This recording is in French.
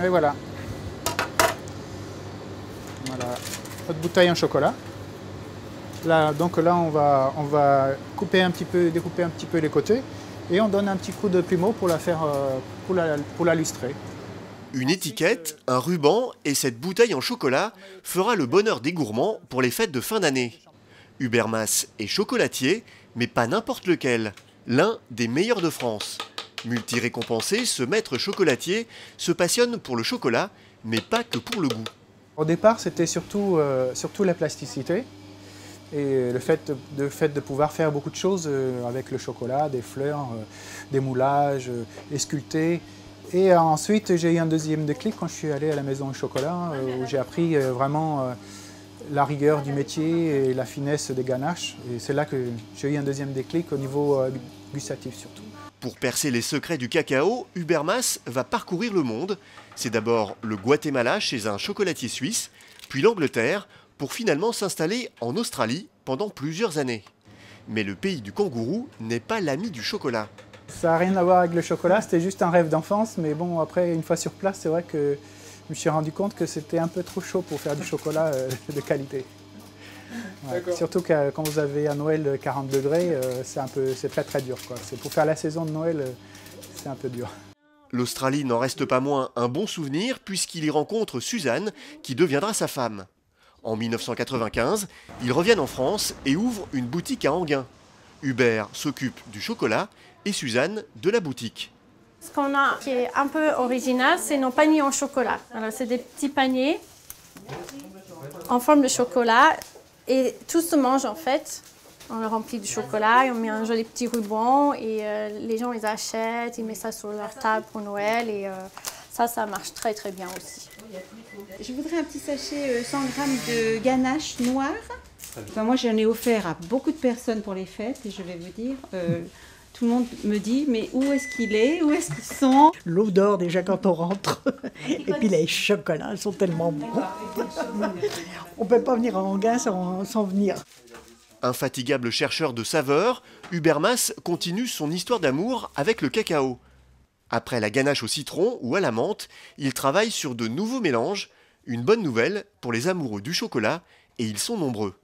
Et voilà. Voilà, notre bouteille en chocolat. Là, donc là, on va découper un petit peu les côtés et on donne un petit coup de plumeau pour la faire, pour la lustrer. Une étiquette, un ruban et cette bouteille en chocolat fera le bonheur des gourmands pour les fêtes de fin d'année. Hubert Mas est chocolatier, mais pas n'importe lequel, l'un des meilleurs de France. Multi-récompensé, ce maître chocolatier se passionne pour le chocolat, mais pas que pour le goût. Au départ, c'était surtout la plasticité et le fait de pouvoir faire beaucoup de choses avec le chocolat, des fleurs, des moulages, les sculpter. Et ensuite, j'ai eu un deuxième déclic quand je suis allé à la maison du chocolat, où j'ai appris vraiment la rigueur du métier et la finesse des ganaches. Et c'est là que j'ai eu un deuxième déclic au niveau gustatif surtout. Pour percer les secrets du cacao, Hubert Mas va parcourir le monde. C'est d'abord le Guatemala chez un chocolatier suisse, puis l'Angleterre, pour finalement s'installer en Australie pendant plusieurs années. Mais le pays du kangourou n'est pas l'ami du chocolat. Ça n'a rien à voir avec le chocolat, c'était juste un rêve d'enfance, mais bon, après, une fois sur place, c'est vrai que je me suis rendu compte que c'était un peu trop chaud pour faire du chocolat de qualité. Ouais. Surtout que quand vous avez à Noël 40 degrés, c'est très très dur, quoi. C'est pour faire la saison de Noël, c'est un peu dur. L'Australie n'en reste pas moins un bon souvenir puisqu'il y rencontre Suzanne qui deviendra sa femme. En 1995, ils reviennent en France et ouvrent une boutique à Enghien. Hubert s'occupe du chocolat et Suzanne de la boutique. Ce qu'on a qui est un peu original, c'est nos paniers en chocolat. Alors c'est des petits paniers en forme de chocolat et tout se mange en fait. On le remplit de chocolat et on met un joli petit ruban et les gens les achètent, ils mettent ça sur leur table pour Noël et ça marche très très bien aussi. Je voudrais un petit sachet 100 grammes de ganache noire. Enfin, moi j'en ai offert à beaucoup de personnes pour les fêtes et je vais vous dire, tout le monde me dit mais où est-ce qu'il est, où est-ce qu'ils sont? L'odeur déjà quand on rentre et puis les chocolats sont tellement bons. On ne peut pas venir à Enghien sans venir. Infatigable chercheur de saveurs, Hubert Mas continue son histoire d'amour avec le cacao. Après la ganache au citron ou à la menthe, il travaille sur de nouveaux mélanges. Une bonne nouvelle pour les amoureux du chocolat, et ils sont nombreux.